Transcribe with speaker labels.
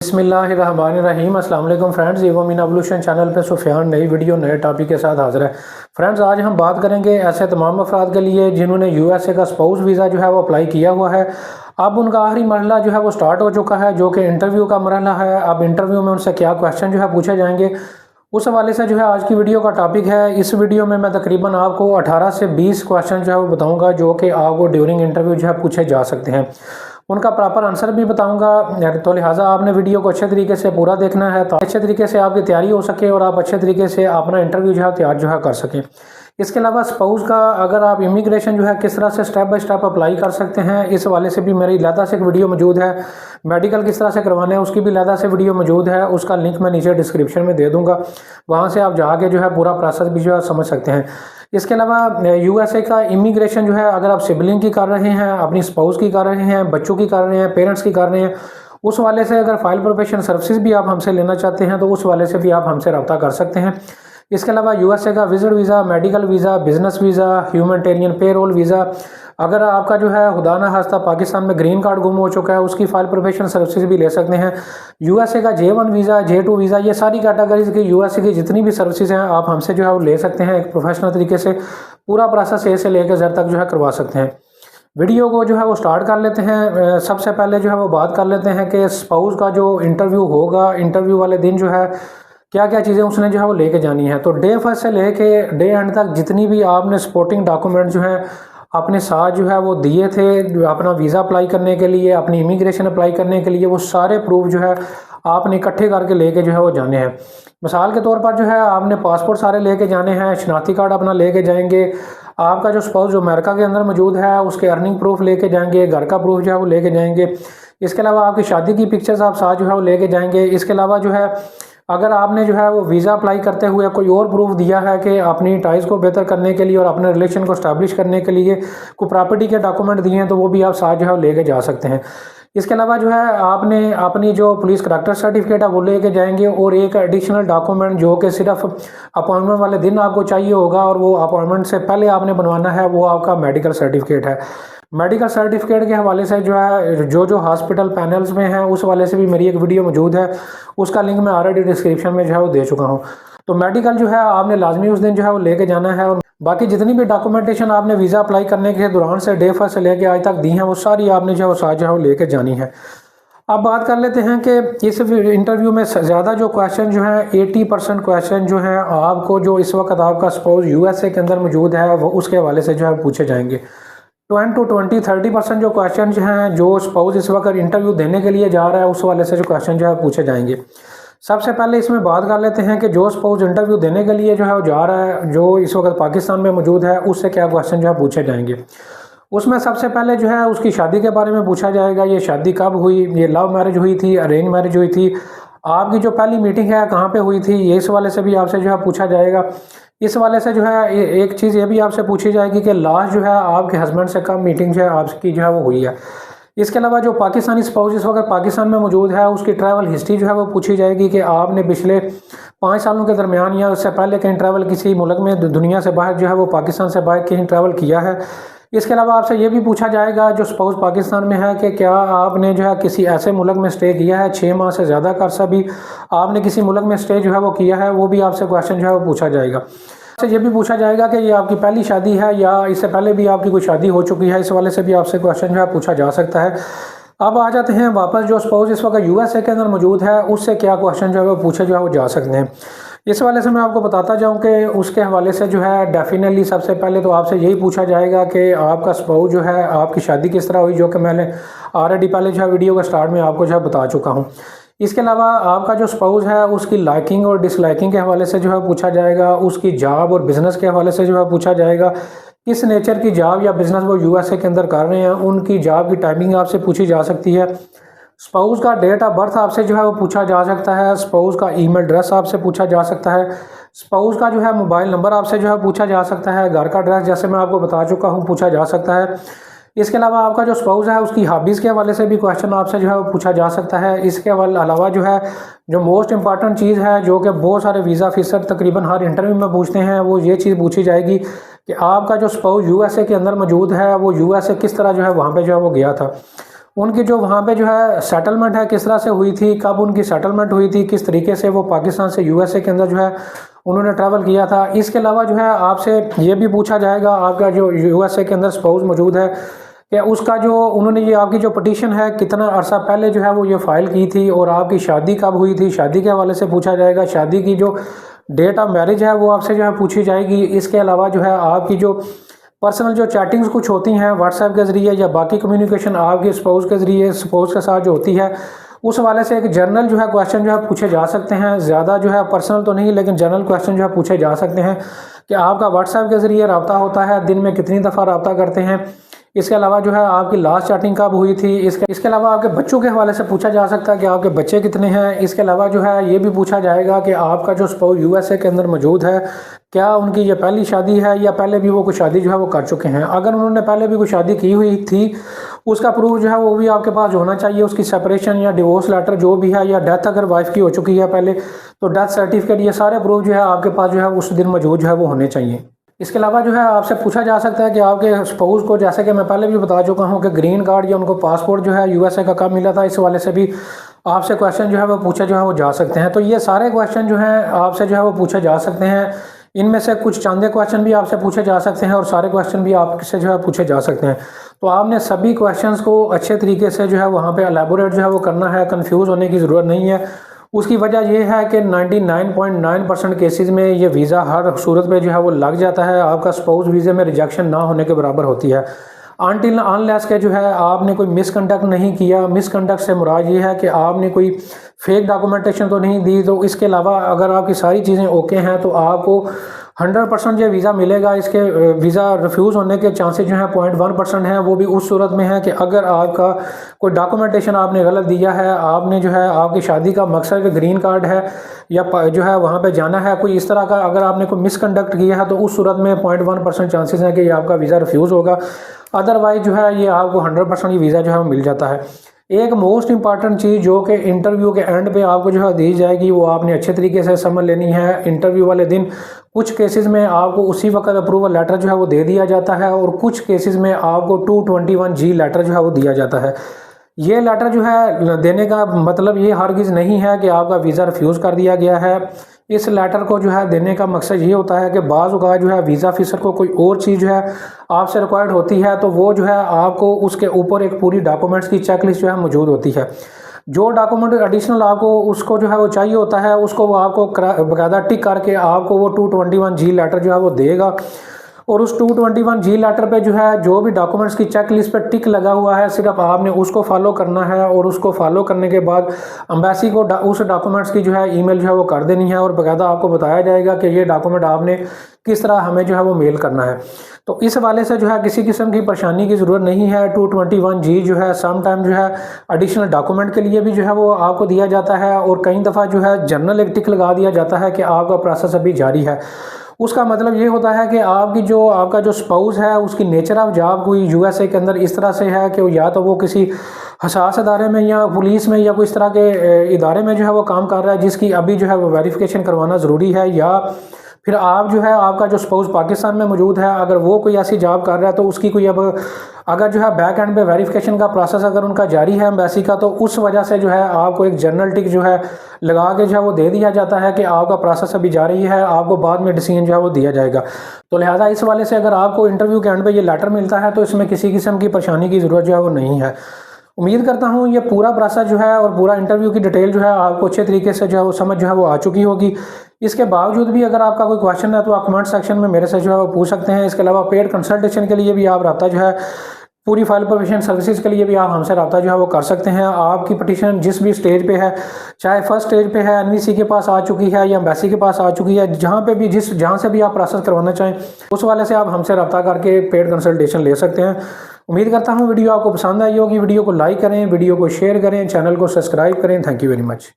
Speaker 1: बिस्मिल्लाहिर्रहमानिर्रहीम। अस्सलाम वालेकुम friends, ego mean evolution channel पे सुफियान नई वीडियो नए टॉपिक के साथ हाजिर है। फ्रेंड्स, आज हम बात करेंगे ऐसे तमाम अफराद के लिए जिन्होंने यूएसए का स्पाउस वीज़ा जो है वो अप्लाई किया हुआ है। अब उनका आखिरी मरहला जो है वो स्टार्ट हो चुका है, जो कि इंटरव्यू का मरहला है। अब इंटरव्यू में उनसे क्या क्वेश्चन जो है पूछे जाएंगे, उस हवाले से जो है आज की वीडियो का टॉपिक है। इस वीडियो में मैं तकरीबन आपको 18 से 20 क्वेश्चन जो है वो बताऊंगा, जो कि आपको ड्यूरिंग इंटरव्यू जो है पूछे जा सकते हैं। उनका प्रॉपर आंसर भी बताऊंगा, तो लिहाजा आपने वीडियो को अच्छे तरीके से पूरा देखना है, तो अच्छे तरीके से आपकी तैयारी हो सके और आप अच्छे तरीके से अपना इंटरव्यू जो है तैयार जो है कर सकें। इसके अलावा स्पाउस का अगर आप इमिग्रेशन जो है किस तरह से स्टेप बाय स्टेप अप्लाई कर सकते हैं, इस वाले से भी मेरी अलहदा से एक वीडियो मौजूद है। मेडिकल किस तरह से करवाना है उसकी भी अलहदा से वीडियो मौजूद है, उसका लिंक मैं नीचे डिस्क्रिप्शन में दे दूंगा, वहाँ से आप जाके जो है पूरा प्रोसेस भी जो है समझ सकते हैं। इसके अलावा यूएसए का इमिग्रेशन जो है, अगर आप सिबलिंग की कर रहे हैं, अपनी स्पाउस की कर रहे हैं, बच्चों की कर रहे हैं, पेरेंट्स की कर रहे हैं, उस वाले से अगर फाइल प्रोफेशन सर्विसेज भी आप हमसे लेना चाहते हैं तो उस वाले से भी आप हमसे रब्ता कर सकते हैं। इसके अलावा यूएसए का visit visa, medical visa, business visa, humanitarian payroll visa, अगर आपका जो है खुदा ना खास्ता पाकिस्तान में ग्रीन कार्ड गुम हो चुका है, उसकी फाइल प्रोफेशनल सर्विसेज भी ले सकते हैं। यूएसए का J1 वीज़ा, J2 वीज़ा, ये सारी कैटेगरीज की यूएसए की जितनी भी सर्विसेज हैं आप हमसे जो है वो ले सकते हैं। एक प्रोफेशनल तरीके से पूरा प्रोसेस ए से लेकर Z तक जो है करवा सकते हैं। वीडियो को जो है वो स्टार्ट कर लेते हैं। सबसे पहले जो है वो बात कर लेते हैं कि स्पाउस का जो इंटरव्यू होगा, इंटरव्यू वाले दिन जो है क्या क्या चीज़ें उसने जो है वो लेके जानी है। तो डे फर्स्ट से लेके डे एंड तक जितनी भी आपने सपोर्टिंग डॉक्यूमेंट जो है अपने साथ जो है वो दिए थे, अपना वीज़ा अप्लाई करने के लिए, अपनी इमिग्रेशन अप्लाई करने के लिए, वो सारे प्रूफ जो है आपने इकट्ठे करके लेके जो है वो जाने हैं। मिसाल के तौर पर जो है आपने पासपोर्ट सारे लेके जाने हैं, शनाख्ती कार्ड अपना लेके जाएंगे, आपका जो स्पाउस जो अमेरिका के अंदर मौजूद है उसके अर्निंग प्रूफ लेके जाएंगे, घर का प्रूफ जो है वो लेके जाएंगे। इसके अलावा आपकी शादी की पिक्चर्स आप साथ जो है वो लेके जाएंगे। इसके अलावा जो है अगर आपने जो है वो वीज़ा अप्लाई करते हुए कोई और प्रूफ दिया है कि अपनी टाइज़ को बेहतर करने के लिए और अपने रिलेशन को स्टैब्लिश करने के लिए कोई प्रॉपर्टी के डॉक्यूमेंट दिए हैं तो वो भी आप साथ जो है लेके जा सकते हैं। इसके अलावा जो है आपने अपनी जो पुलिस करैक्टर सर्टिफिकेट है वो लेके जाएंगे, और एक एडिशनल डॉक्यूमेंट जो कि सिर्फ अपॉइंटमेंट वाले दिन आपको चाहिए होगा और वो अपॉइंटमेंट से पहले आपने बनवाना है, वो आपका मेडिकल सर्टिफिकेट है। मेडिकल सर्टिफिकेट के हवाले से जो है जो हॉस्पिटल पैनल्स में है उस वाले से भी मेरी एक वीडियो मौजूद है, उसका लिंक मैं ऑलरेडी डिस्क्रिप्शन में जो है वो दे चुका हूँ। तो मेडिकल जो है आपने लाजमी उस दिन जो है वो लेके जाना है, और बाकी जितनी भी डॉक्यूमेंटेशन आपने वीज़ा अप्लाई करने के दौरान से डे फर्स्ट से लेके आज तक दी हैं वो सारी आपने जो है वो साथ जो है वो लेके जानी है। अब बात कर लेते हैं कि इस इंटरव्यू में ज़्यादा जो क्वेश्चन जो है 80% क्वेश्चन जो है आपको जो इस वक्त आपका स्पाउस यूएसए के अंदर मौजूद है वो उसके हवाले से जो है पूछे जाएंगे। 20-30% जो क्वेश्चन जो हैं जो स्पाउस इस वक्त इंटरव्यू देने के लिए जा रहा है उस वाले से जो क्वेश्चन जो है पूछे जाएंगे। सबसे पहले इसमें बात कर लेते हैं कि जो स्पाउस इंटरव्यू देने के लिए जो है वो जा रहा है, जो इस वक्त पाकिस्तान में मौजूद है, उससे क्या क्वेश्चन जो है पूछे जाएंगे। उसमें सबसे पहले जो है उसकी शादी के बारे में पूछा जाएगा, ये शादी कब हुई, ये लव मैरिज हुई थी, अरेंज मैरिज हुई थी, आपकी जो पहली मीटिंग है कहाँ पे हुई थी, ये इस वाले से भी आपसे जो है पूछा जाएगा। इस वाले से जो है एक चीज़ ये भी आपसे पूछी जाएगी कि लास्ट जो है आपके हस्बैंड से कब मीटिंग जो है आपकी जो है वो हुई है। इसके अलावा जो पाकिस्तानी स्पाउस इस वक्त पाकिस्तान में मौजूद है उसकी ट्रैवल हिस्ट्री जो है वो पूछी जाएगी कि आपने पिछले 5 सालों के दरमियान या उससे पहले कहीं ट्रैवल किसी मुल्क में दुनिया से बाहर जो है वो पाकिस्तान से बाहर कहीं ट्रैवल किया है। इसके अलावा आपसे ये भी पूछा जाएगा जो स्पाउस पाकिस्तान में है कि क्या आपने जो है किसी ऐसे मुल्क में स्टे किया है 6 माह से ज़्यादा का अरसा भी आपने किसी मुल्क में स्टे जो है वो किया है, वो भी आपसे क्वेश्चन जो है वो पूछा जाएगा। ये भी पूछा जाएगा कि ये आपकी पहली शादी है या इससे पहले भी आपकी कोई शादी हो चुकी है, इस वाले से भी आपसे क्वेश्चन जो है पूछा जा सकता है। अब आ जाते हैं वापस जो स्पाउस इस वक्त यूएसए के अंदर मौजूद है उससे क्या क्वेश्चन जो है वो पूछे जो है वो जा सकते हैं। इस वाले से मैं आपको बताता जाऊं कि उसके हवाले से जो है डेफिनेटली सबसे पहले तो आपसे यही पूछा जाएगा कि आपका स्पाउस जो है आपकी शादी किस तरह हुई, जो कि मैंने ऑलरेडी पहले जो है वीडियो के स्टार्ट में आपको जो है बता चुका हूँ। इसके अलावा आपका जो स्पाउस है उसकी लाइकिंग और डिसलाइकिंग के हवाले से जो है पूछा जाएगा, उसकी जॉब और बिज़नेस के हवाले से जो है पूछा जाएगा, किस नेचर की जॉब या बिज़नेस वो यूएसए के अंदर कर रहे हैं, उनकी जॉब की टाइमिंग आपसे पूछी जा सकती है। स्पाउस का डेट ऑफ बर्थ आपसे जो है वो पूछा जा सकता है, स्पाउस का ईमेल एड्रेस आपसे पूछा जा सकता है, स्पाउस का जो है मोबाइल नंबर आपसे जो है पूछा जा सकता है, घर का एड्रेस जैसे मैं आपको बता चुका हूँ पूछा जा सकता है। इसके अलावा आपका जो स्पाउस है उसकी हॉबीज़ के हवाले से भी क्वेश्चन आपसे जो है वो पूछा जा सकता है। इसके अलावा जो है जो मोस्ट इंपॉर्टेंट चीज़ है जो कि बहुत सारे वीज़ा ऑफिसर तकरीबन हर इंटरव्यू में पूछते हैं, वो ये चीज़ पूछी जाएगी कि आपका जो स्पाउस यूएसए के अंदर मौजूद है वो यूएसए किस तरह जो है वहाँ पे जो है वो गया था। उनकी जो वहाँ पे जो है सेटलमेंट है किस तरह से हुई थी, कब उनकी सेटलमेंट हुई थी, किस तरीके से वो पाकिस्तान से यूएसए के अंदर जो है उन्होंने ट्रैवल किया था। इसके अलावा जो है आपसे ये भी पूछा जाएगा, आपका जो यूएसए के अंदर स्पाउस मौजूद है कि उसका जो उन्होंने ये आपकी जो पटिशन है कितना अरसा पहले जो है वो ये फ़ाइल की थी और आपकी शादी कब हुई थी, शादी के हवाले से पूछा जाएगा। शादी की जो डेट ऑफ मैरिज है वो आपसे जो है पूछी जाएगी। इसके अलावा जो है आपकी जो पर्सनल जो चैटिंग्स कुछ होती हैं व्हाट्सएप के ज़रिए या बाकी कम्युनिकेशन आपके स्पाउस के ज़रिए स्पाउस के साथ जो होती है, उस वाले से एक जनरल जो है क्वेश्चन जो है पूछे जा सकते हैं। ज़्यादा जो है पर्सनल तो नहीं, लेकिन जनरल क्वेश्चन जो है पूछे जा सकते हैं कि आपका व्हाट्सएप के ज़रिए रब्ता होता है, दिन में कितनी दफ़ा रब्ता करते हैं। इसके अलावा जो है आपकी लास्ट चैटिंग कब हुई थी। इसके अलावा आपके बच्चों के हवाले से पूछा जा सकता है कि आपके बच्चे कितने हैं। इसके अलावा जो है ये भी पूछा जाएगा कि आपका जो स्पाउस यूएसए के अंदर मौजूद है, क्या उनकी ये पहली शादी है या पहले भी वो कोई शादी जो है वो कर चुके हैं। अगर उन्होंने पहले भी कोई शादी की हुई थी, उसका प्रूफ जो है वो भी आपके पास होना चाहिए। उसकी सेपरेशन या डिवोर्स लेटर जो भी है, या डेथ अगर वाइफ की हो चुकी है पहले, तो डेथ सर्टिफिकेट, ये सारे प्रूफ जो है आपके पास जो है उस दिन मौजूद जो है वो होने चाहिए। इसके अलावा जो है आपसे पूछा जा सकता है कि आपके स्पाउस को, जैसे कि मैं पहले भी बता चुका हूं कि ग्रीन कार्ड या उनको पासपोर्ट जो है यूएसए का कब मिला था, इस वाले से भी आपसे क्वेश्चन जो है वो पूछे जो है वो जा सकते हैं। तो ये सारे क्वेश्चन जो हैं आपसे जो है वो पूछे जा सकते हैं। इनमें से कुछ चंद क्वेश्चन भी आपसे पूछे जा सकते हैं और सारे क्वेश्चन भी आपसे जो है पूछे जा सकते हैं। तो आपने सभी क्वेश्चंस को अच्छे तरीके से जो है वहाँ पे एलैबोरेट जो है वो करना है, कंफ्यूज होने की ज़रूरत नहीं है। उसकी वजह यह है कि 99.9% केसेस में ये वीज़ा हर सूरत में जो है वो लग जाता है। आपका स्पाउस वीज़े में रिजेक्शन ना होने के बराबर होती है, अनटिल अनलेस के जो है आपने कोई मिसकंडक्ट नहीं किया। मिसकंडक्ट से मुराद ये है कि आपने कोई फेक डॉक्यूमेंटेशन तो नहीं दी। तो इसके अलावा अगर आपकी सारी चीज़ें ओके हैं तो आपको 100% जो वीज़ा मिलेगा। इसके वीज़ा रिफ्यूज़ होने के चांसेस जो हैं 0.1% हैं। वो भी उस सूरत में है कि अगर आपका कोई डॉक्यूमेंटेशन आपने गलत दिया है, आपने जो है आपकी शादी का मकसद ग्रीन कार्ड है या जो है वहाँ पे जाना है, कोई इस तरह का अगर आपने कोई मिसकंडक्ट किया है तो उस सूरत में 0.1% चांसेस हैं कि ये आपका वीज़ा रिफ्यूज़ होगा। अदरवाइज जो है ये आपको 100% ये वीज़ा जो है मिल जाता है। एक मोस्ट इंपॉर्टेंट चीज़ जो कि इंटरव्यू के एंड पे आपको जो है दी जाएगी, वो आपने अच्छे तरीके से समझ लेनी है। इंटरव्यू वाले दिन कुछ केसेस में आपको उसी वक्त अप्रूवल लेटर जो है वो दे दिया जाता है और कुछ केसेस में आपको 221G लेटर जो है वो दिया जाता है। ये लेटर जो है देने का मतलब ये हरगिज़ नहीं है कि आपका वीज़ा रिफ्यूज़ कर दिया गया है। इस लेटर को जो है देने का मकसद ये होता है कि बाज़ औक़ात जो है वीज़ा ऑफिसर को कोई और चीज़ जो है आपसे रिक्वायर्ड होती है, तो वो जो है आपको उसके ऊपर एक पूरी डॉक्यूमेंट्स की चेकलिस्ट जो है मौजूद होती है। जो डॉक्यूमेंट एडिशनल आपको उसको जो है वो चाहिए होता है, उसको वो आपको बाकायदा टिक करके आपको वो 221G लेटर जो है वो देगा। और उस 221G लेटर पे जो है जो भी डॉक्यूमेंट्स की चेक लिस्ट पर टिक लगा हुआ है, सिर्फ आपने उसको फॉलो करना है। और उसको फॉलो करने के बाद एम्बेसी को उस डॉक्यूमेंट्स की जो है ईमेल जो है वो कर देनी है और बाकायदा आपको बताया जाएगा कि ये डॉक्यूमेंट आपने किस तरह हमें जो है वो मेल करना है। तो इस हवाले से जो है किसी किस्म की परेशानी की ज़रूरत नहीं है। 221G जो है सम टाइम जो है एडिशनल डॉक्यूमेंट के लिए भी जो है वो आपको दिया जाता है और कई दफ़ा जो है जनरल एक टिक लगा दिया जाता है कि आपका प्रोसेस अभी जारी है। उसका मतलब ये होता है कि आपका जो स्पाउस है उसकी नेचर ऑफ जॉब कोई यूएसए के अंदर इस तरह से है कि या तो वो किसी हसास इदारे में या पुलिस में या कोई इस तरह के इदारे में जो है वो काम कर रहा है जिसकी अभी जो है वो वेरिफिकेशन करवाना ज़रूरी है, या फिर आप जो है आपका जो स्पाउस पाकिस्तान में मौजूद है, अगर वो कोई ऐसी जॉब कर रहा है तो उसकी कोई अब अगर जो है बैक एंड पे वेरिफिकेशन का प्रोसेस अगर उनका जारी है एम्बेसी का, तो उस वजह से जो है आपको एक जनरल टिक जो है लगा के जो है वो दे दिया जाता है कि आपका प्रोसेस अभी जारी है, आपको बाद में डिसीजन जो है वो दिया जाएगा। तो लिहाजा इस वाले से अगर आपको इंटरव्यू के एंड पे ये लेटर मिलता है तो इसमें किसी किस्म की परेशानी की ज़रूरत जो है वो नहीं है। उम्मीद करता हूँ ये पूरा प्रोसेस जो है और पूरा इंटरव्यू की डिटेल जो है आपको अच्छे तरीके से जो है वो समझ जो है वो आ चुकी होगी। इसके बावजूद भी अगर आपका कोई क्वेश्चन है तो आप कमेंट सेक्शन में मेरे से जो है वो पूछ सकते हैं। इसके अलावा पेड कंसल्टेशन के लिए भी आप रब्ता जो है पूरी फाइल प्रोविजन सर्विसेज के लिए भी आप हमसे रब्ता जो है वो कर सकते हैं। आपकी पटिशन जिस भी स्टेज पे है, चाहे फर्स्ट स्टेज पे है, एनवीसी के पास आ चुकी है या एम्बेसी के पास आ चुकी है, जहाँ से भी आप प्रोसेस करवाना चाहें उस वाले से आप हमसे रब्ता करके पेड कंसल्टेशन ले सकते हैं। उम्मीद करता हूँ वीडियो आपको पसंद आई होगी। वीडियो को लाइक करें, वीडियो को शेयर करें, चैनल को सब्सक्राइब करें। Thank you very much.